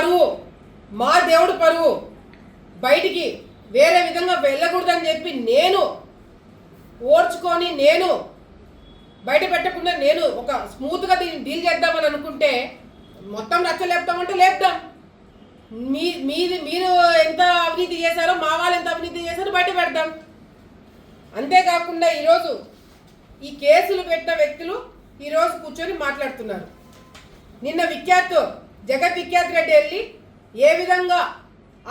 పరువు, మా దేవుడు పరువు బయటికి వేరే విధంగా వెళ్ళకూడదని చెప్పి నేను ఓర్చుకొని నేను బయట పెట్టకుండా నేను ఒక స్మూత్గా దీన్ని డీల్ చేద్దామని అనుకుంటే మొత్తం రచ్చ లేపుతామంటే లేపుతాం. మీరు ఎంత అవినీతి చేశారో, మా వాళ్ళు ఎంత అవినీతి చేశారో బయట పెడతాం. అంతేకాకుండా ఈరోజు ఈ కేసులు పెట్టిన వ్యక్తులు ఈరోజు కూర్చొని మాట్లాడుతున్నారు. నిన్న జగత్ విఖ్యాత్ రెడ్డి వెళ్ళి ఏ విధంగా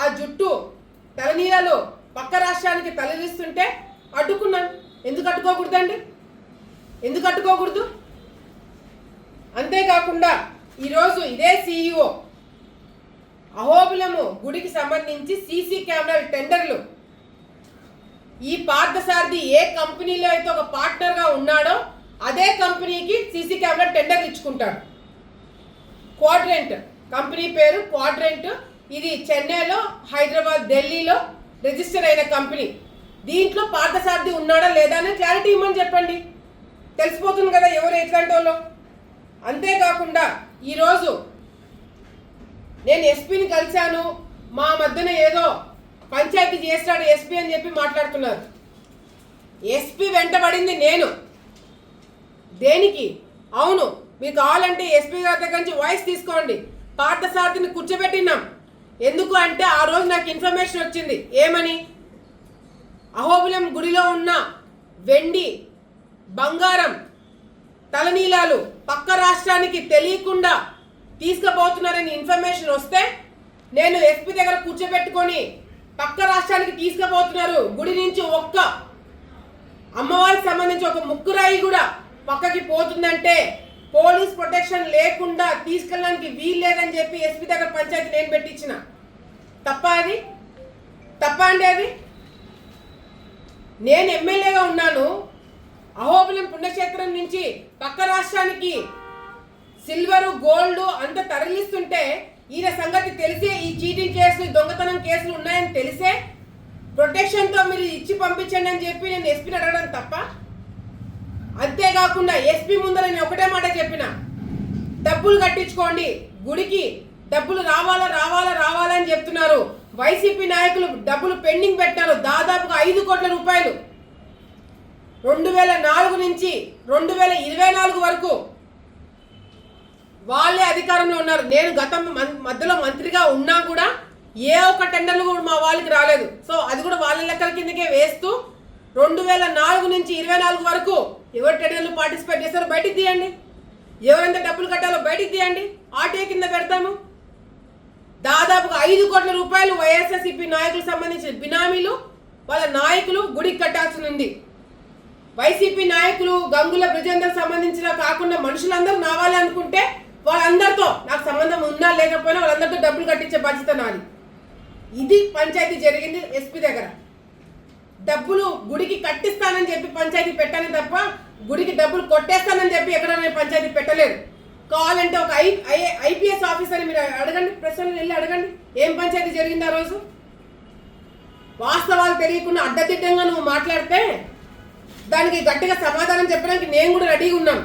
ఆ జుట్టు తలనీలలో పక్క రాష్ట్రానికి తరలిస్తుంటే అడ్డుకున్నాను. ఎందుకు అడ్డుకోకూడదండి? ఎందుకు అడ్డుకోకూడదు? అంతేకాకుండా ఈరోజు ఇదే CEO అహోబిలము గుడికి సంబంధించి సీసీ కెమెరాల టెండర్లు ఈ పార్థసారథి ఏ కంపెనీలో అయితే ఒక పార్ట్నర్గా ఉన్నాడో అదే కంపెనీకి సీసీ కెమెరా టెండర్లు ఇచ్చుకుంటాడు. క్వాడ్రెంట్ కంపెనీ పేరు క్వాడ్రెంట్. ఇది చెన్నైలో, హైదరాబాద్, ఢిల్లీలో రిజిస్టర్ అయిన కంపెనీ. దీంట్లో పార్థసారథి ఉన్నాడా లేదా అని క్లారిటీ ఇవ్వమని చెప్పండి. తెలిసిపోతుంది కదా ఎవరు ఎట్లాంటి వాళ్ళు. అంతేకాకుండా ఈరోజు నేను ఎస్పీని కలిశాను, మా మధ్యన ఏదో పంచాయతీ చేస్తాడు ఎస్పీ అని చెప్పి మాట్లాడుతున్నారు. ఎస్పీ వెంటబడింది నేను. దేనికి? అవును, మీకు కావాలంటే ఎస్పీ గారి దగ్గర నుంచి వాయిస్ తీసుకోండి. పార్థసారథిని కూర్చోబెట్టినాం. ఎందుకు అంటే ఆ రోజు నాకు ఇన్ఫర్మేషన్ వచ్చింది. ఏమని? అహోబిలం గుడిలో ఉన్న వెండి, బంగారం, తలనీలాలు పక్క రాష్ట్రానికి తెలియకుండా తీసుకుపోతున్నారని ఇన్ఫర్మేషన్ వస్తే నేను ఎస్పీ దగ్గర కూర్చోబెట్టుకొని పక్క రాష్ట్రానికి తీసుకుపోతున్నారు. గుడి నుంచి ఒక్క అమ్మవారికి సంబంధించి ఒక ముక్కురాయి కూడా పక్కకి పోతుందంటే పోలీస్ ప్రొటెక్షన్ లేకుండా తీసుకెళ్ళడానికి వీలు లేదని చెప్పి ఎస్పీ దగ్గర పంచాయతీ నేను పెట్టించిన. తప్ప అది? తప్ప అండి అది? నేను ఎమ్మెల్యేగా ఉన్నాను. అహోబిలం పుణ్యక్షేత్రం నుంచి పక్క రాష్ట్రానికి సిల్వరు, గోల్డ్ అంత తరలిస్తుంటే ఈయన సంగతి తెలిసే ఈ చీటింగ్ కేసులు, దొంగతనం కేసులు ఉన్నాయని తెలిసే ప్రొటెక్షన్తో మీరు ఇచ్చి పంపించండి అని చెప్పి నేను ఎస్పీని అడగడం తప్ప. అంతేకాకుండా ఎస్పీ ముందర నేను ఒకటే మాట చెప్పిన, డబ్బులు కట్టించుకోండి, గుడికి డబ్బులు రావాలా అని చెప్తున్నారు. వైసీపీ నాయకులు డబ్బులు పెండింగ్ పెట్టారు, దాదాపుగా 5 కోట్ల రూపాయలు. 2004 నుంచి 2024 వరకు వాళ్ళే అధికారంలో ఉన్నారు. నేను గతం మధ్యలో మంత్రిగా ఉన్నా కూడా ఏ ఒక్క టెండర్లు కూడా మా వాళ్ళకి రాలేదు. సో అది కూడా వాళ్ళ లెక్కల కిందకే వేస్తూ 2004 నుంచి 2024 వరకు ఎవరు టెండర్లు పార్టిసిపేట్ చేస్తారో బయటికి తీయండి, ఎవరెంత డబ్బులు కట్టాలో బయటికి తీయండి, ఆర్టీఐ కింద పెడతాము. దాదాపుగా 5 కోట్ల రూపాయలు వైఎస్ఆర్సీపీ నాయకులకు సంబంధించిన బినామీలు వాళ్ళ నాయకులు గుడికి కట్టాల్సి ఉంది. వైసీపీ నాయకులు గంగుల బ్రిజేందర్ సంబంధించిన కాకుండా మనుషులందరూ నావాలి అనుకుంటే వాళ్ళందరితో నాకు సంబంధం ఉన్నా లేకపోయినా వాళ్ళందరితో డబ్బులు కట్టించే బాధ్యత నాది. ఇది పంచాయతీ జరిగింది ఎస్పీ దగ్గర. డబ్బులు గుడికి కట్టిస్తానని చెప్పి పంచాయతీ పెట్టాను తప్ప గుడికి డబ్బులు కొట్టేస్తానని చెప్పి ఎక్కడ నేను పంచాయతీ పెట్టలేదు. కావాలంటే ఒక ఐపీఎస్ ఆఫీసర్ని మీరు అడగండి, ప్రశ్నలు వెళ్ళి అడగండి ఏం పంచాయతీ జరిగింది ఆ రోజు. వాస్తవాలు తెలియకుండా అడ్డదిడ్డంగా నువ్వు మాట్లాడితే దానికి గట్టిగా సమాధానం చెప్పడానికి నేను కూడా రెడీగా ఉన్నాను.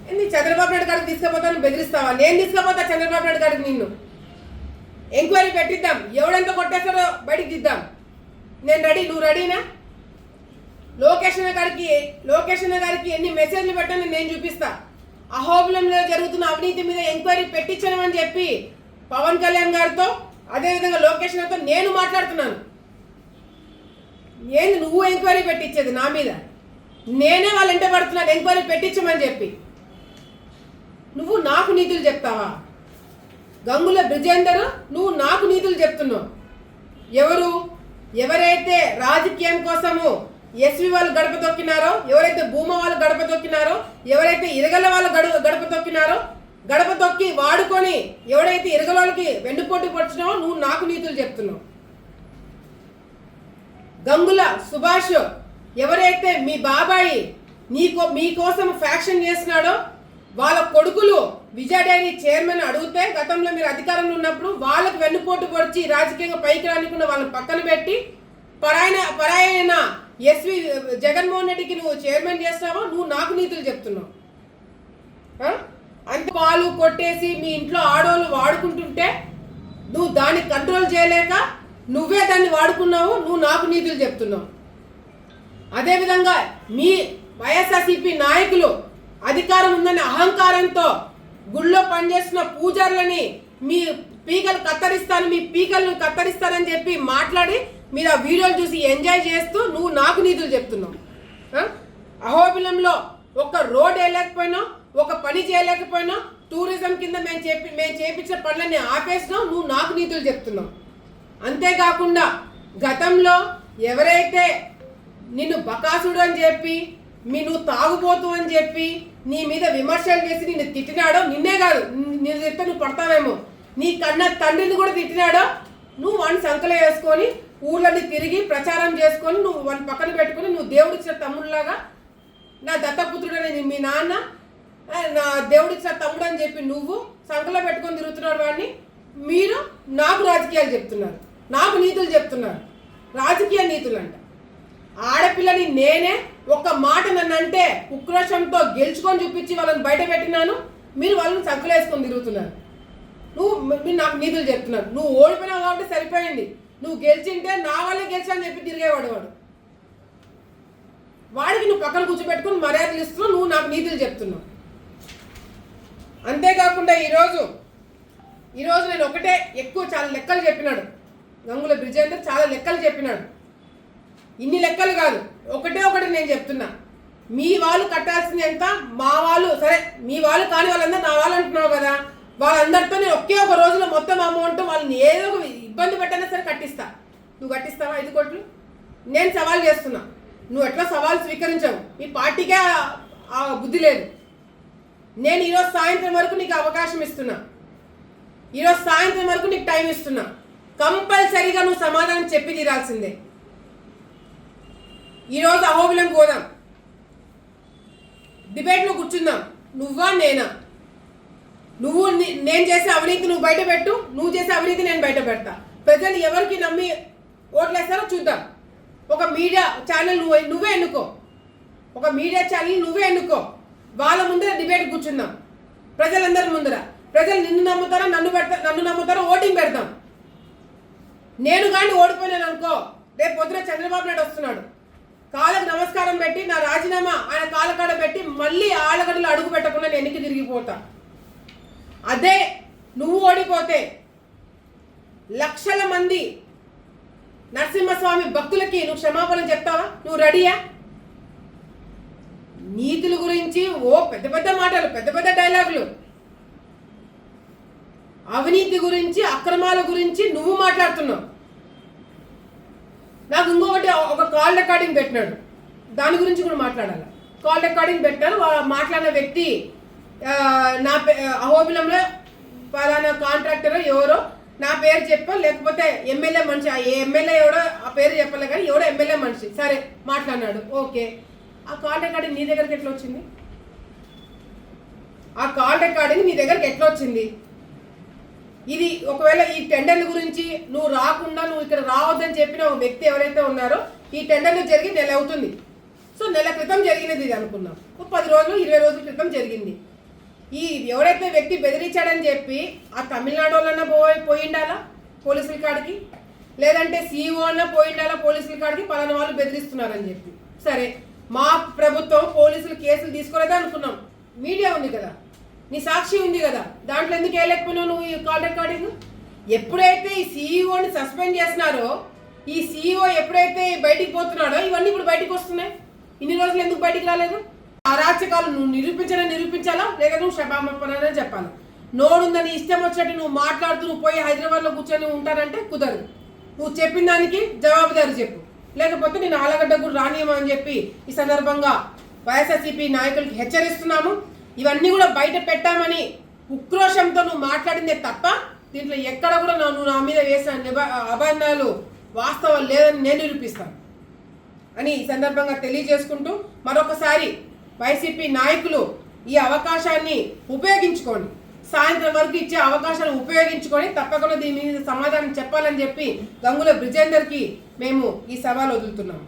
ఏంది చంద్రబాబు నాయుడు గారికి తీసుకుపోతాను బెదిరిస్తావా? నేను తీసుకుపోతా చంద్రబాబు నాయుడు గారికి. నిన్ను ఎంక్వైరీ పెట్టిద్దాం, ఎవడెంత కొట్టేస్తారో బయటికి దిద్దాం. నేను రెడీ, నువ్వు రెడీనా? లోకేష్ గారికి ఎన్ని మెసేజ్లు పెట్టానని నేను చూపిస్తా. అహోబిలంలో జరుగుతున్న అవినీతి మీద ఎంక్వైరీ పెట్టించమని చెప్పి పవన్ కళ్యాణ్ గారితో అదేవిధంగా లోకేష్ గారితో నేను మాట్లాడుతున్నాను. ఏంది నువ్వు ఎంక్వైరీ పెట్టించేది నా మీద? నేనే వాళ్ళు ఎంట పడుతున్నాను ఎంక్వైరీ పెట్టించమని చెప్పి. నువ్వు నాకు నీతులు చెప్తావా? గంగుల బ్రిజేందర్ నువ్వు నాకు నీతులు చెప్తున్నావు. ఎవరైతే రాజకీయం కోసము ఎస్వి వాళ్ళు గడప తొక్కినారో, ఎవరైతే భూమా వాళ్ళు గడప తొక్కినారో, ఎవరైతే ఇరగల వాళ్ళు గడప తొక్కినారో, గడప తొక్కి వాడుకొని ఎవడైతే ఇరగలకి వెన్నుపోటు పడుతున్నావో నువ్వు నాకు నీతులు చెప్తున్నావు. గంగుల సుభాష్ ఎవరైతే మీ బాబాయి మీకోసం ఫ్యాక్షన్ చేస్తున్నాడో వాళ్ళ కొడుకులు విజయ డైరీ చైర్మన్ అడిగితే గతంలో మీరు అధికారంలో ఉన్నప్పుడు వాళ్ళకు వెన్నుపోటు పొడిచి రాజకీయంగా పైకి రానికుండా వాళ్ళని పక్కన పెట్టి పరాయణ ఎస్వి జగన్మోహన్ రెడ్డికి నువ్వు చైర్మన్ చేస్తావో నువ్వు నాకు నీతులు చెప్తున్నావు. అంత పాలు కొట్టేసి మీ ఇంట్లో ఆడోళ్ళు వాడుకుంటుంటే నువ్వు దాన్ని కంట్రోల్ చేయలేక నువ్వే దాన్ని వాడుకున్నావు, నువ్వు నాకు నీతులు చెప్తున్నావు. అదేవిధంగా మీ వైఎస్ఆర్సీపీ నాయకులు అధికారం ఉందనే అహంకారంతో గుళ్ళో పనిచేస్తున్న పూజారులని మీ పీకలు కత్తరిస్తాను, మీ పీకలను కత్తరిస్తానని చెప్పి మాట్లాడి మీరు ఆ వీడియోలు చూసి ఎంజాయ్ చేస్తూ నువ్వు నాకు నీతులు చెప్తున్నావు. అహోబిలంలో ఒక రోడ్ వేయలేకపోయినా, ఒక పని చేయలేకపోయినా, టూరిజం కింద మేము చేపించిన పనులన్నీ ఆపేసినావు, నువ్వు నాకు నీతులు చెప్తున్నావు. అంతేకాకుండా గతంలో ఎవరైతే నిన్ను బకాసుడు అని చెప్పి నువ్వు తాగుబోతు అని చెప్పి నీ మీద విమర్శలు చేసి నిన్ను తిట్టినాడో, నిన్నే కాదు నేను చెప్తే నువ్వు పడతావేమో, నీ కన్న తండ్రిని కూడా తిట్టినాడో, నువ్వు వాడిని సంకలో వేసుకొని ఊర్లని తిరిగి ప్రచారం చేసుకొని నువ్వు వాడిని పక్కన పెట్టుకుని నువ్వు దేవుడిచ్చిన తమ్ముళ్ళలాగా నా దత్తపుత్రుడని మీ నాన్న నా దేవుడిచ్చిన తమ్ముడు అని చెప్పి నువ్వు సంకలో పెట్టుకొని తిరుగుతున్నాడు వాడిని. మీరు నాకు రాజకీయాలు చెప్తున్నారు, నాకు నీతులు చెప్తున్నారు, రాజకీయ నీతులు అంట. ఆడపిల్లని నేనే ఒక మాట నన్ను అంటే ఉక్రోషంతో గెలుచుకొని చూపించి వాళ్ళని బయట పెట్టినాను, మీరు వాళ్ళని సంకలేసుకొని తిరుగుతున్నారు. మీరు నాకు నీతులు చెప్తున్నారు. నువ్వు ఓడిపోయినావు కాబట్టి సరిపోయింది, నువ్వు గెలిచింటే నా వల్లే గెలిచాని చెప్పి తిరిగేవాడు వాడు. వాడికి నువ్వు పక్కన కూర్చోబెట్టుకుని మర్యాదలు ఇస్తున్నావు, నువ్వు నాకు నీతులు చెప్తున్నావు. అంతేకాకుండా ఈరోజు నేను ఒకటే ఎక్కువ చాలా లెక్కలు చెప్పినాడు గంగుల బ్రిజేందర్, చాలా లెక్కలు చెప్పినాడు. ఇన్ని లెక్కలు కాదు, ఒకటి నేను చెప్తున్నా. మీ వాళ్ళు కట్టాల్సింది ఎంత, మా వాళ్ళు సరే మీ వాళ్ళు కాని వాళ్ళందరూ నా వాళ్ళు అంటున్నావు కదా, వాళ్ళందరితో నేను ఒకే ఒక రోజులో మొత్తం అమౌంట్ వాళ్ళని ఏదో ఒక ఇబ్బంది పెట్టైనా సరే కట్టిస్తా. నువ్వు కట్టిస్తావా 5 కోట్లు? నేను సవాల్ చేస్తున్నా, నువ్వు ఎట్లా సవాల్ స్వీకరించావు, మీ పార్టీకే ఆ బుద్ధి లేదు. నేను ఈరోజు సాయంత్రం వరకు నీకు అవకాశం ఇస్తున్నా, ఈరోజు సాయంత్రం వరకు నీకు టైం ఇస్తున్నా. కంపల్సరీగా నువ్వు సమాధానం చెప్పి తీరాల్సిందే. ఈరోజు అహోబిలం పోదాం, డిబేట్లో కూర్చుందాం, నువ్వా నేనా, నేను చేసే అవినీతి నువ్వు బయట పెట్టు, నువ్వు చేసే అవినీతి నేను బయట పెడతా. ప్రజలు ఎవరికి నమ్మి ఓట్లేస్తారో చూద్దాం. ఒక మీడియా ఛానల్ నువ్వే ఎన్నుకో, ఒక మీడియా ఛానల్ నువ్వే ఎన్నుకో, వాళ్ళ ముందర డిబేట్ కూర్చుందాం, ప్రజలందరి ముందర. ప్రజలు నిన్ను నమ్ముతారా నన్ను నమ్ముతారా ఓటింగ్ పెడతాం. నేను కానీ ఓడిపోయినాను అనుకో, రేపు పొద్దున చంద్రబాబు నాయుడు వస్తున్నాడు, కాళ్ళకు నమస్కారం పెట్టి నా రాజీనామా ఆయన కాళ్ళకాడ పెట్టి మళ్ళీ ఆళ్ళగడ్డలు అడుగు పెట్టకుండా నేను వెనక్కి తిరిగిపోతా. అదే నువ్వు ఓడిపోతే లక్షల మంది నరసింహస్వామి భక్తులకి నువ్వు క్షమాపణ చెప్తావా? నువ్వు రెడీయా? నీతుల గురించి పెద్ద పెద్ద మాటలు, పెద్ద పెద్ద డైలాగులు, అవినీతి గురించి అక్రమాల గురించి నువ్వు మాట్లాడుతున్నావు. నాకు ఇంకొకటి ఒక కాల్ రికార్డింగ్ పెట్టినాడు, దాని గురించి కూడా మాట్లాడాలి. కాల్ రికార్డింగ్ పెట్టారు, మాట్లాడిన వ్యక్తి నా అహోబిలంలో పలానా కాంట్రాక్టర్ ఎవరో నా పేరు చెప్పా, లేకపోతే ఎమ్మెల్యే మనిషి, ఎమ్మెల్యే ఎవడో ఆ పేరు చెప్పలే కానీ ఎవడో ఎమ్మెల్యే మనిషి సరే మాట్లాడినాడు, ఓకే. ఆ కాల్ రికార్డింగ్ నీ దగ్గరికి ఎట్లా వచ్చింది? ఆ కాల్ రికార్డింగ్ నీ దగ్గరికి ఎట్లా వచ్చింది? ఇది ఒకవేళ ఈ టెండర్ల గురించి నువ్వు రాకుండా నువ్వు ఇక్కడ రావద్దని చెప్పిన ఒక వ్యక్తి ఎవరైతే ఉన్నారో, ఈ టెండర్లు జరిగి నెల అవుతుంది. సో నెల క్రితం జరిగినది ఇది అనుకున్నాం, 10 రోజులు 20 రోజుల క్రితం జరిగింది. ఈ ఎవరైతే వ్యక్తి బెదిరించాడని చెప్పి ఆ తమిళనాడు వాళ్ళన్నా పోయిండాలా పోలీసుల కాడికి, లేదంటే సీఈఓ అన్నా పోయిండాలా పోలీసుల కాడికి, పలానా వాళ్ళు బెదిరిస్తున్నారని చెప్పి. సరే మా ప్రభుత్వం పోలీసులు కేసులు తీసుకోలేదా అనుకున్నాం, మీడియా ఉంది కదా, నీ సాక్షి ఉంది కదా, దాంట్లో ఎందుకు వేయలేకపోయినావు నువ్వు ఈ కాల్ రికార్డింగ్? ఎప్పుడైతే ఈ సీఈఓని సస్పెండ్ చేస్తున్నారో, ఈ సీఈఓ ఎప్పుడైతే బయటికి పోతున్నాడో ఇవన్నీ ఇప్పుడు బయటికి వస్తున్నాయి. ఇన్ని రోజులు ఎందుకు బయటికి రాలేదు? అరాచకాలు నువ్వు నిరూపించాలా, లేక నువ్వు క్షమాపణ చెప్పాలి. నోడుందని ఇష్టం వచ్చినట్టు నువ్వు మాట్లాడుతూ నువ్వు పోయి హైదరాబాద్లో కూర్చొని ఉంటానంటే కుదరదు. నువ్వు చెప్పిన దానికి జవాబుదారు చెప్పు, లేకపోతే నేను ఆలగడ్డ కూడా రానియమని చెప్పి ఈ సందర్భంగా వైఎస్ఆర్సీపీ నాయకులకి హెచ్చరిస్తున్నాము. ఇవన్నీ కూడా బయట పెట్టామని ఉక్రోషంతో నువ్వు మాట్లాడిందే తప్ప దీంట్లో ఎక్కడ కూడా నువ్వు నా మీద వేసిన అభండాలు వాస్తవాలు లేదని నేను నిరూపిస్తాను అని ఈ సందర్భంగా తెలియజేసుకుంటూ, మరొకసారి వైసీపీ నాయకులు ఈ అవకాశాన్ని ఉపయోగించుకోండి, సాయంత్రం వరకు ఇచ్చే అవకాశాన్ని ఉపయోగించుకొని తప్పకుండా దీని మీద సమాధానం చెప్పాలని చెప్పి గంగుల బ్రిజేందర్కి మేము ఈ సవాల్ వదులుతున్నాము.